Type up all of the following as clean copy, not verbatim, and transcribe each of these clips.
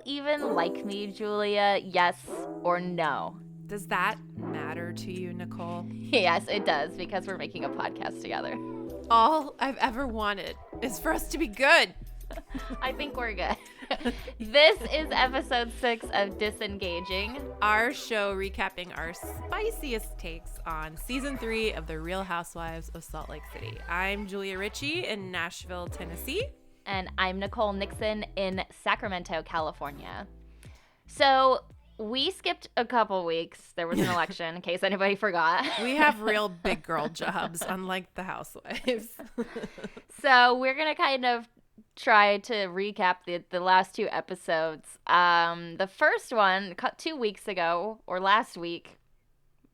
even like me, Julia? Yes or no? Does that matter to you, Nicole? Yes, it does, because we're making a podcast together. All I've ever wanted is for us to be good. I think we're good. This is episode 6 of Disengaging, our show recapping our spiciest takes on season 3 of The Real Housewives of Salt Lake City. I'm Julia Ritchie in Nashville, Tennessee. And I'm Nicole Nixon in Sacramento, California. So we skipped a couple weeks. There was an election, in case anybody forgot. We have real big girl jobs, unlike the housewives. So we're going to kind of try to recap the last 2 episodes. The first one, 2 weeks ago, or last week.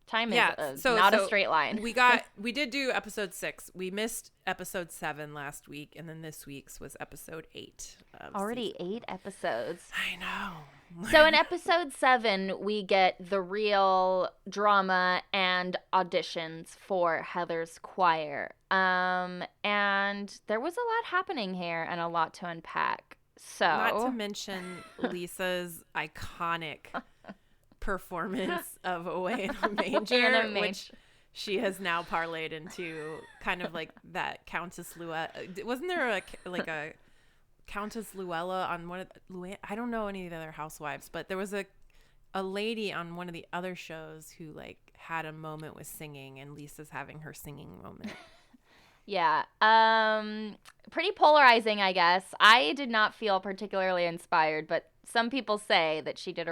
Time is not a straight line. We did do episode 6. We missed episode 7 last week, and then this week's was episode 8. Already season. 8 episodes. I know. So in episode 7, we get the real drama and auditions for Heather's choir. And there was a lot happening here and a lot to unpack. So not to mention Lisa's iconic performance of Away in a Manger, which she has now parlayed into kind of like that Countess Luella. Wasn't there a Countess Luella on one of I don't know any of the other housewives, but there was a lady on one of the other shows who like had a moment with singing, and Lisa's having her singing moment. Yeah. Pretty polarizing, I guess. I did not feel particularly inspired, but some people say that she did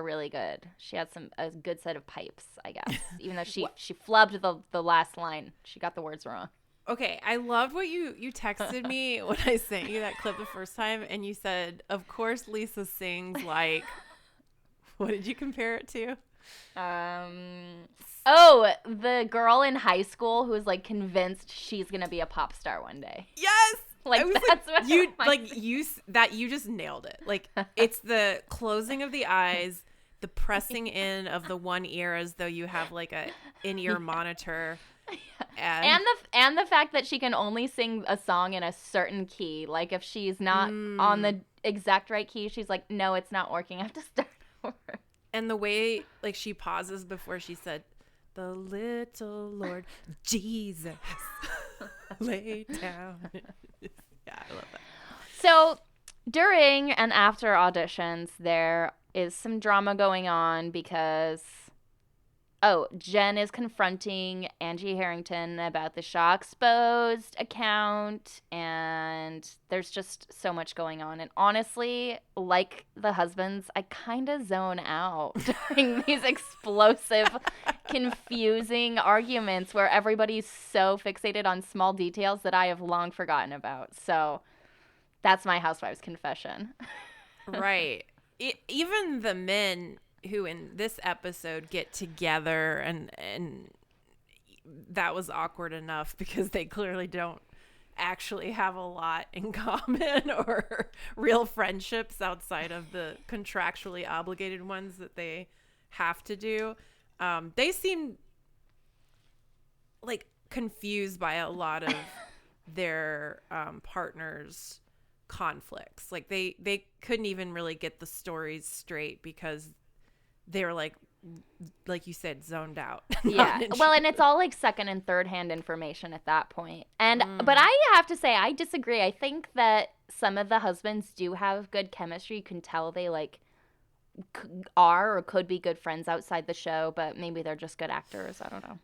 she had a good set of pipes, I guess. Even though she flubbed the last line. She got the words wrong. Okay, I loved what you texted me when I sent you that clip the first time, and you said, of course Lisa sings like, what did you compare it to? The girl in high school who's like convinced she's gonna be a pop star one day. Yes, like that's what you just nailed it. Like it's the closing of the eyes, the pressing in of the one ear as though you have like a in-ear monitor. And the fact that she can only sing a song in a certain key. Like if she's not on the exact right key, she's like, no, it's not working. I have to start over. And the way like she pauses before she said, the little Lord Jesus lay down. Yeah, I love that. So during and after auditions, there is some drama going on because Jen is confronting Angie Harrington about the Shaw Exposed account, and there's just so much going on. And honestly, like the husbands, I kind of zone out during these explosive, confusing arguments where everybody's so fixated on small details that I have long forgotten about. So that's my housewives confession. Right. Even the men who in this episode get together and that was awkward enough because they clearly don't actually have a lot in common or real friendships outside of the contractually obligated ones that they have to do. They seem like confused by a lot of their partners' conflicts. Like they couldn't even really get the stories straight because they were like you said, zoned out. Yeah. Well, and it's all like second and third hand information at that point. And but I have to say I disagree. I think that some of the husbands do have good chemistry. You can tell they like are or could be good friends outside the show, but maybe they're just good actors. I don't know.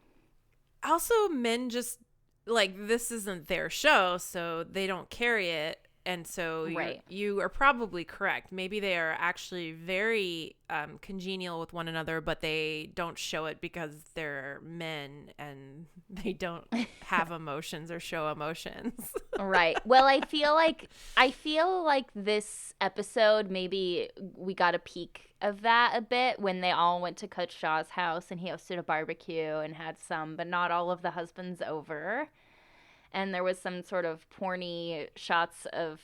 Also, men just like this isn't their show, so they don't carry it. And so you are probably correct. Maybe they are actually very congenial with one another, but they don't show it because they're men and they don't have emotions or show emotions. Right. Well, I feel like this episode, maybe we got a peek of that a bit when they all went to Coach Shaw's house and he hosted a barbecue and had some, but not all of the husbands over. And there was some sort of porny shots of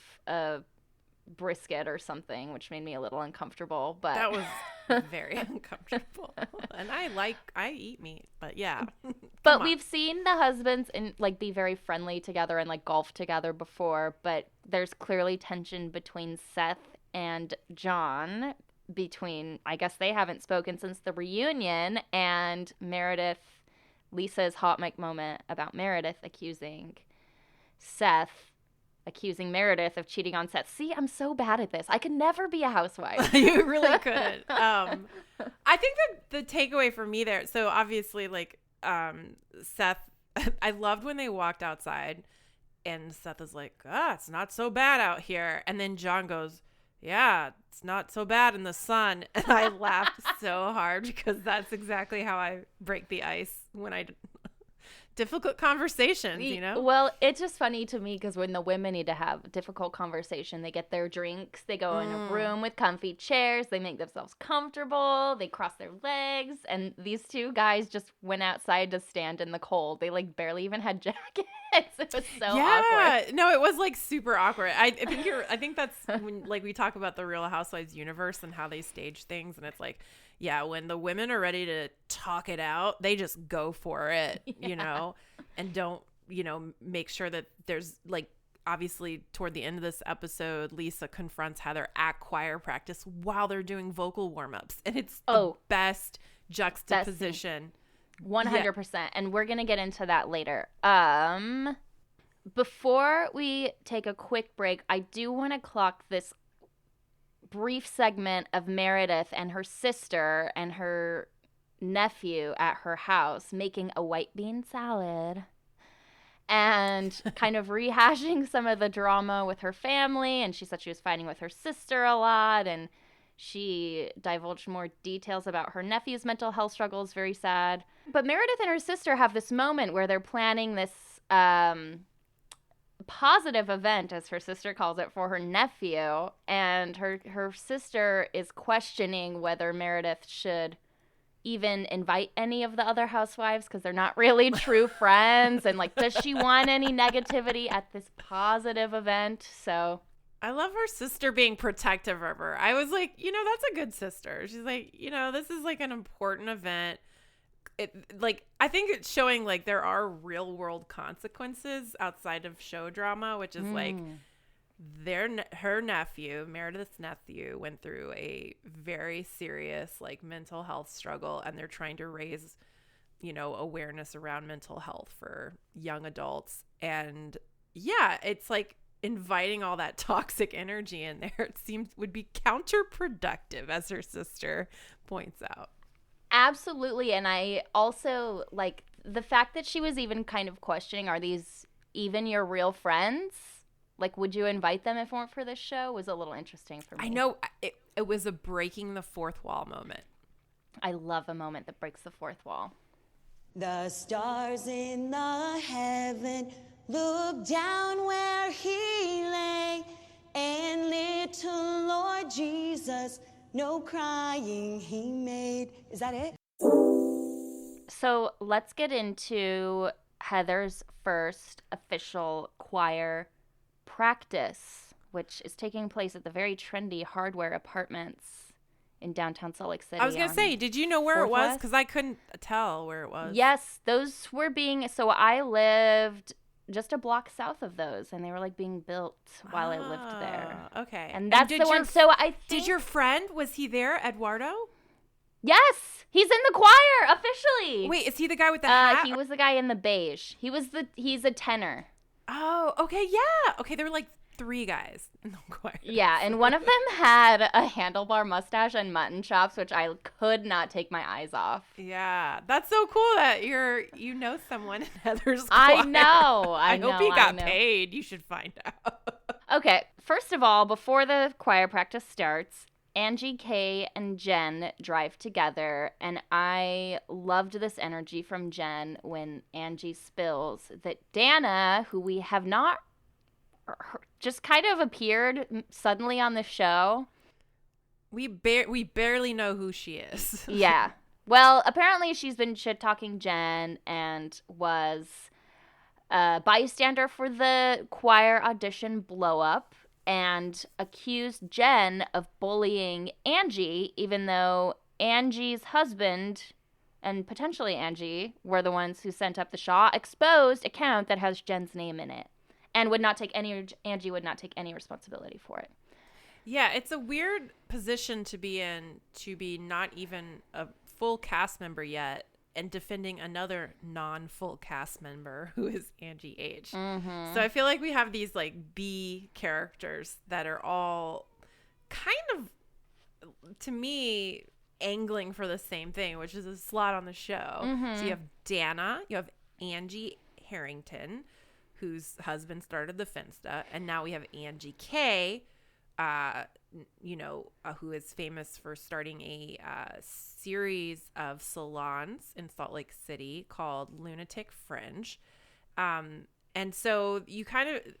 brisket or something, which made me a little uncomfortable. But that was very uncomfortable. And I eat meat, but yeah. But we've seen the husbands be very friendly together and like golf together before. But there's clearly tension between Seth and John. between, I guess they haven't spoken since the reunion, and Lisa's hot mic moment about Meredith accusing Meredith of cheating on Seth. See, I'm so bad at this. I could never be a housewife. You really couldn't. I think that the takeaway for me there, so obviously, like, Seth, I loved when they walked outside and Seth is like, it's not so bad out here. And then John goes, yeah, it's not so bad in the sun. And I laughed so hard because that's exactly how I break the ice when I difficult conversations, you know? Well, it's just funny to me because when the women need to have a difficult conversation, they get their drinks, they go in a room with comfy chairs, they make themselves comfortable, they cross their legs, and these two guys just went outside to stand in the cold. They like barely even had jackets. It was so awkward. No, it was like super awkward. I think that's when, like, we talk about the Real Housewives universe and how they stage things, and it's like, yeah, when the women are ready to talk it out, they just go for it, you know, and don't, make sure that there's, like, obviously toward the end of this episode, Lisa confronts Heather at choir practice while they're doing vocal warm-ups. And it's the best juxtaposition. 100%. Yeah. And we're going to get into that later. Before we take a quick break, I do want to clock this brief segment of Meredith and her sister and her nephew at her house making a white bean salad and kind of rehashing some of the drama with her family. And she said she was fighting with her sister a lot, and she divulged more details about her nephew's mental health struggles. Very sad. But Meredith and her sister have this moment where they're planning this positive event, as her sister calls it, for her nephew, and her sister is questioning whether Meredith should even invite any of the other housewives because they're not really true friends, and like, does she want any negativity at this positive event? So I love her sister being protective of her. I was like, that's a good sister. She's like, this is like an important event. I think it's showing like there are real world consequences outside of show drama, which is like her nephew, Meredith's nephew, went through a very serious like mental health struggle, and they're trying to raise, awareness around mental health for young adults. And yeah, it's like inviting all that toxic energy in there, it seems would be counterproductive, as her sister points out. Absolutely. And I also like the fact that she was even kind of questioning, are these even your real friends? Like, would you invite them if it weren't for this show? Was a little interesting for me. I know. It was a breaking the fourth wall moment. I love a moment that breaks the fourth wall. The stars in the heaven look down where he lay, and little Lord Jesus, no crying he made. Is that it? So let's get into Heather's first official choir practice, which is taking place at the very trendy Hardware Apartments in downtown Salt Lake City. I was going to say, did you know where it was? Because I couldn't tell where it was. Yes, those were so I lived just a block south of those, and they were like being built while I lived there. Okay. And that's the one. So I think, did your friend, was he there, Eduardo? Yes, he's in the choir officially. Wait, is he the guy with the hat? He was the guy in the beige. He's a tenor. Oh, okay, yeah. Okay, there were like 3 guys in the choir. Yeah, and one of them had a handlebar mustache and mutton chops, which I could not take my eyes off. Yeah, that's so cool that you know someone in Heather's choir. I know. I hope he got paid. You should find out. Okay, first of all, before the choir practice starts, Angie, Kay, and Jen drive together, and I loved this energy from Jen when Angie spills that Danna, who we have not just kind of appeared suddenly on the show. We barely know who she is. Yeah. Well, apparently she's been shit-talking Jen and was a bystander for the choir audition blow-up and accused Jen of bullying Angie, even though Angie's husband and potentially Angie were the ones who sent up the Shaw exposed account that has Jen's name in it. And Angie would not take any responsibility for it. Yeah, it's a weird position to be in, to be not even a full cast member yet and defending another non-full cast member who is Angie H. Mm-hmm. So I feel like we have these like B characters that are all kind of, to me, angling for the same thing, which is a slot on the show. Mm-hmm. So you have Danna, you have Angie Harrington, whose husband started the Finsta, and now we have Angie K, who is famous for starting a series of salons in Salt Lake City called Lunatic Fringe. And so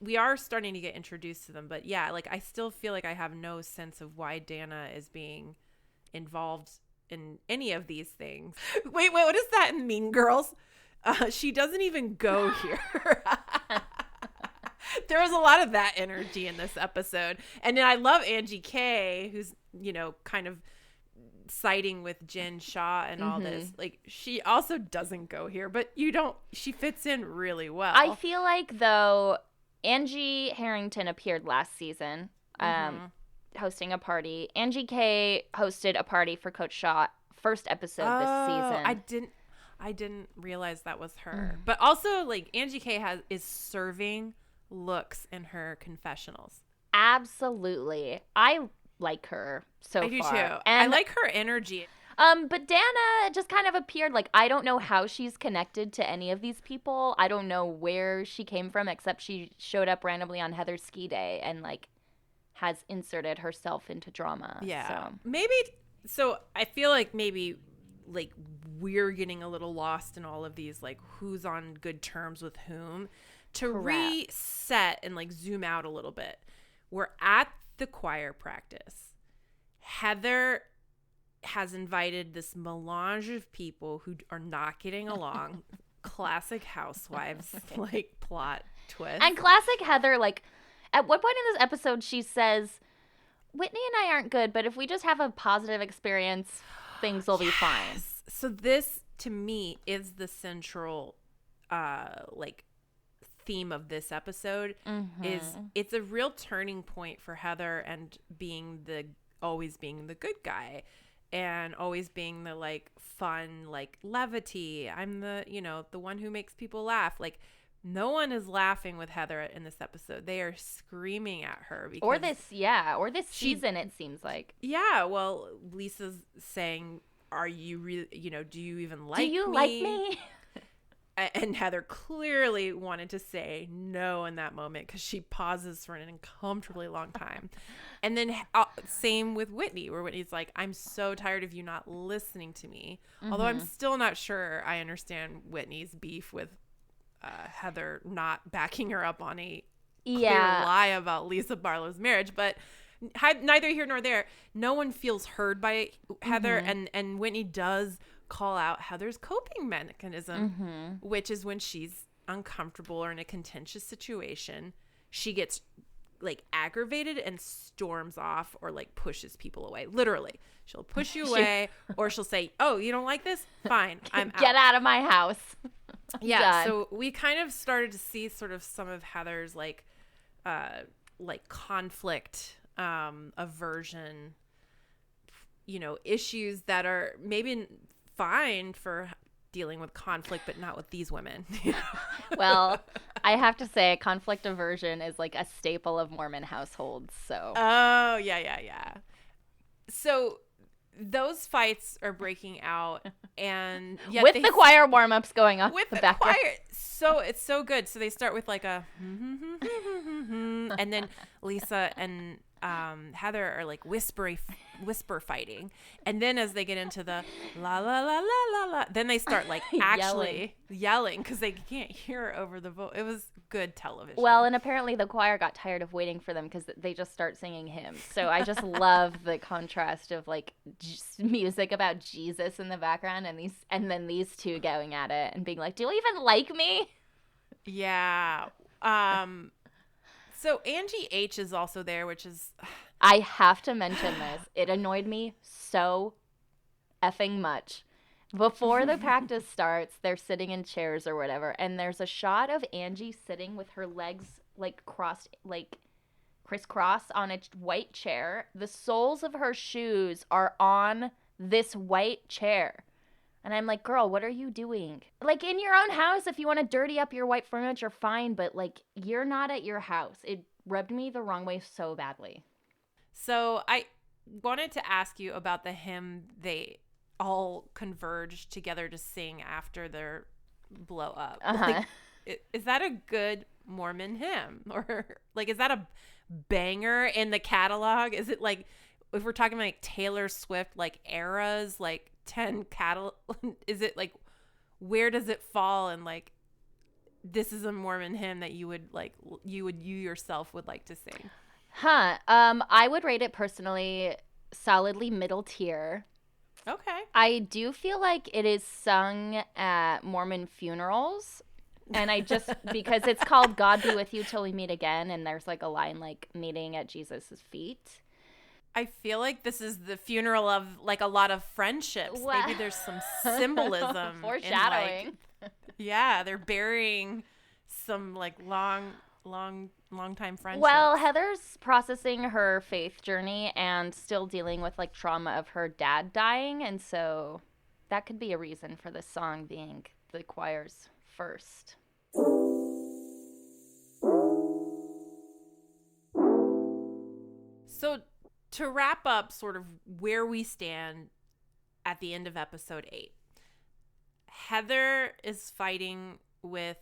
we are starting to get introduced to them, but yeah, like I still feel like I have no sense of why Danna is being involved in any of these things. Wait, what is that in Mean Girls? She doesn't even go here. There was a lot of that energy in this episode. And then I love Angie K, who's, kind of siding with Jen Shah and all this. Like, she also doesn't go here, but she fits in really well. I feel like, though, Angie Harrington appeared last season, hosting a party. Angie K hosted a party for Coach Shah first episode this season. I didn't realize that was her. But also, like, Angie K is serving looks in her confessionals. Absolutely. I like her so far. I do too. And I like her energy. But Danna just kind of appeared. Like, I don't know how she's connected to any of these people. I don't know where she came from, except she showed up randomly on Heather's ski day and, like, has inserted herself into drama. Yeah. So I feel like maybe, like, we're getting a little lost in all of these, like, who's on good terms with whom. To reset and, like, zoom out a little bit, we're at the choir practice. Heather has invited this melange of people who are not getting along. Classic housewives, like, plot twist. And classic Heather, like, at what point in this episode she says, Whitney and I aren't good, but if we just have a positive experience, things will be fine. So this, to me, is the central, like, theme of this episode. Is it's a real turning point for Heather, and always being the good guy and always being the, like, fun, like, levity. I'm the one who makes people laugh. Like, no one is laughing with Heather in this episode. They are screaming at her or this season, it seems like. Yeah, well, Lisa's saying, are you really, do you even like me? Do you like me? And Heather clearly wanted to say no in that moment because she pauses for an uncomfortably long time. And then same with Whitney, where Whitney's like, I'm so tired of you not listening to me. Although I'm still not sure I understand Whitney's beef with Heather not backing her up on a clear lie about Lisa Barlow's marriage. But neither here nor there. No one feels heard by Heather. And Whitney does call out Heather's coping mechanism, which is when she's uncomfortable or in a contentious situation, she gets, like, aggravated and storms off or, like, pushes people away. Literally, she'll push you away, or she'll say, oh, you don't like this? Fine, I'm out. Get out of my house. Yeah. Done. So we kind of started to see sort of some of Heather's, like conflict, aversion, issues that are maybe fine for dealing with conflict, but not with these women. Well, I have to say, conflict aversion is, like, a staple of Mormon households. So. Oh, yeah. So those fights are breaking out, and yet with the choir warm-ups going on with the choir. So it's so good. So they start with, like, a and then Lisa and Heather are, like, whisper fighting, and then as they get into the la la la la la la, then they start, like, actually yelling because they can't hear over the vote. It was good television. Well, and apparently the choir got tired of waiting for them because they just start singing hymns. So I just love the contrast of, like, music about Jesus in the background and then these two going at it and being like, do you even like me? Yeah. So Angie H is also there, which is... I have to mention this. It annoyed me so effing much. Before the practice starts, they're sitting in chairs or whatever, and there's a shot of Angie sitting with her legs, like, crossed, like, crisscross on a white chair. The soles of her shoes are on this white chair. And I'm like, girl, what are you doing? Like, in your own house, if you want to dirty up your white furniture, fine. But, like, you're not at your house. It rubbed me the wrong way so badly. So I wanted to ask you about the hymn they all converged together to sing after their blow up. Like, is that a good Mormon hymn? Or, like, is that a banger in the catalog? Is it, like, if we're talking like Taylor Swift, like, eras, like, 10 is it, like, where does it fall? And, like, this is a Mormon hymn that you yourself would like to sing? I would rate it personally solidly middle tier. Okay. I do feel like it is sung at Mormon funerals. And I just, because it's called God Be With You Till We Meet Again. And there's like a line like meeting at Jesus' feet. I feel like this is the funeral of like a lot of friendships. Wow. Maybe there's some symbolism. Foreshadowing. Like, yeah, they're burying some like long time friendships. Well, Heather's processing her faith journey and still dealing with like trauma of her dad dying. And so that could be a reason for this song being the choir's first. So to wrap up sort of where we stand at the end of episode 8, Heather is fighting with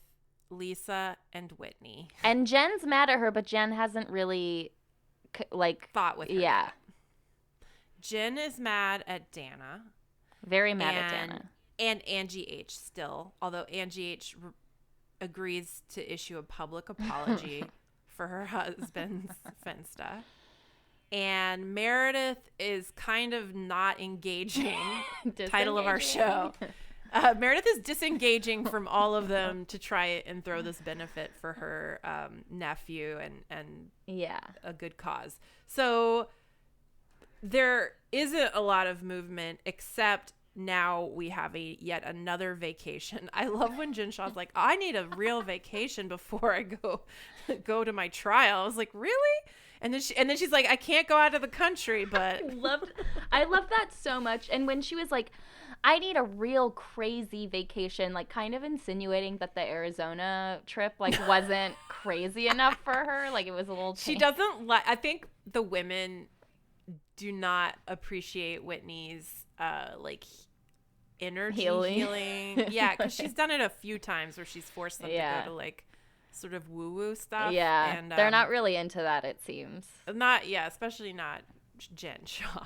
Lisa and Whitney. And Jen's mad at her, but Jen hasn't really like fought with her. Yeah. Jen is mad at Danna. Very mad at Danna. And Angie H still, although Angie H agrees to issue a public apology for her husband's finsta. And Meredith is kind of not engaging. Title of our show. Meredith is disengaging from all of them to try and throw this benefit for her nephew and a good cause. So there isn't a lot of movement, except now we have yet another vacation. I love when Jen Shah's like, I need a real vacation before I go to my trial. I was like, really? And then she's like, I can't go out of the country, but I love that so much. And when she was like, I need a real crazy vacation, like kind of insinuating that the Arizona trip like wasn't crazy enough for her. Like it was a little She doesn't like, I think the women do not appreciate Whitney's like energy healing. Yeah, because she's done it a few times where she's forced them to go to like sort of woo-woo stuff. Yeah, and they're not really into that, it seems. Especially not Jen Shah.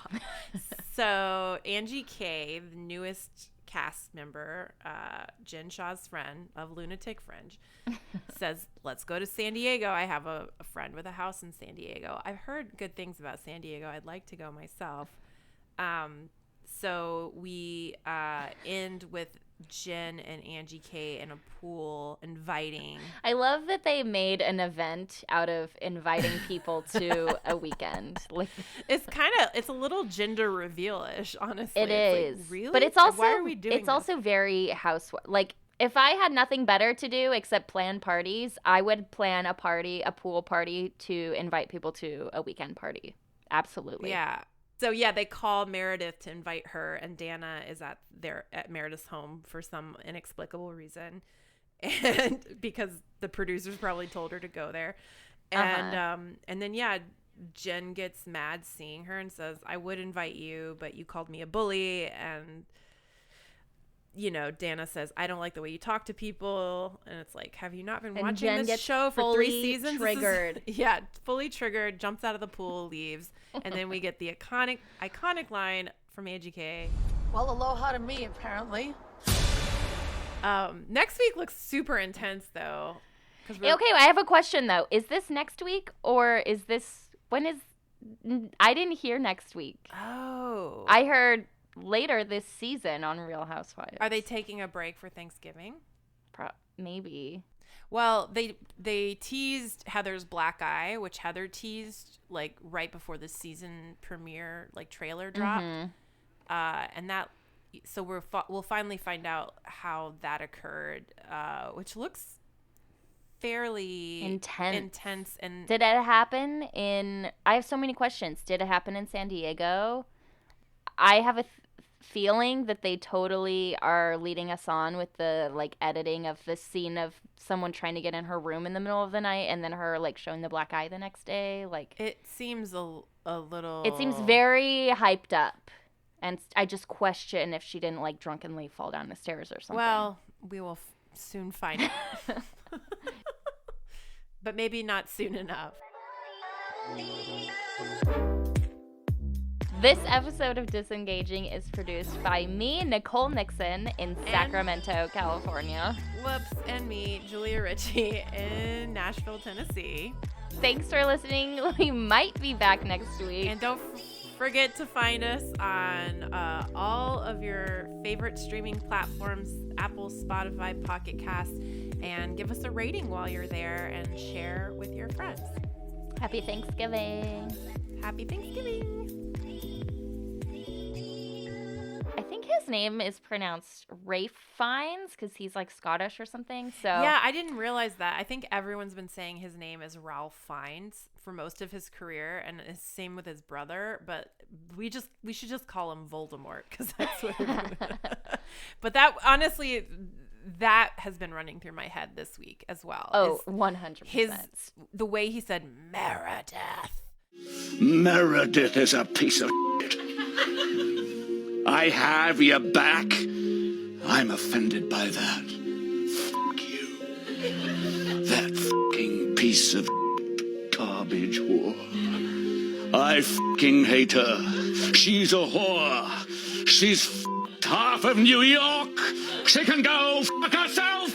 So Angie K, the newest cast member, Jen Shah's friend of Lunatic Fringe, says, let's go to San Diego. I have a friend with a house in San Diego. I've heard good things about San Diego. I'd like to go myself. So we end with Jen and Angie K in a pool inviting. I love that they made an event out of inviting people to a weekend. Like it's a little gender reveal-ish, honestly. It is. Like, really? But it's also why are we doing this? Also very housewife. Like if I had nothing better to do except plan parties, I would plan a pool party to invite people to a weekend party. Absolutely. Yeah. So yeah, they call Meredith to invite her, and Danna is at Meredith's home for some inexplicable reason, and because the producers probably told her to go there, and then Jen gets mad seeing her and says, "I would invite you, but you called me a bully," and Danna says, "I don't like the way you talk to people," and it's like, have you not been watching Jen this show for 3 seasons? Triggered. Fully triggered, jumps out of the pool, leaves. And then we get the iconic line from Angie K. Well, aloha to me, apparently. Next week looks super intense, though. Okay, I have a question, though. Is this next week, or is this... I didn't hear next week. Oh. I heard later this season on Real Housewives. Are they taking a break for Thanksgiving? Maybe. Well, they teased Heather's black eye, which Heather teased like right before the season premiere, like trailer dropped, and that. So we'll finally find out how that occurred, which looks fairly intense. And did it happen in? I have so many questions. Did it happen in San Diego? I have a feeling that they totally are leading us on with the like editing of the scene of someone trying to get in her room in the middle of the night and then her like showing the black eye the next day. Like it seems a little. It seems very hyped up, and I just question if she didn't like drunkenly fall down the stairs or something. Well, we will soon find out, but maybe not soon enough. This episode of Disengaging is produced by me, Nicole Nixon, in Sacramento, California. Whoops, and me, Julia Ritchie, in Nashville, Tennessee. Thanks for listening. We might be back next week. And don't forget to find us on all of your favorite streaming platforms, Apple, Spotify, Pocket Cast, and give us a rating while you're there and share with your friends. Happy Thanksgiving. Happy Thanksgiving. I think his name is pronounced Rafe Fiennes because he's like Scottish or something. So yeah, I didn't realize that. I think everyone's been saying his name is Ralph Fiennes for most of his career, and it's same with his brother. But we should just call him Voldemort because that's what. But that honestly, that has been running through my head this week as well. Oh, 100%. The way he said Meredith. Meredith is a piece of shit. I have your back. I'm offended by that. Fuck you. That fucking piece of garbage whore. I fucking hate her. She's a whore. She's half of New York. She can go fuck herself.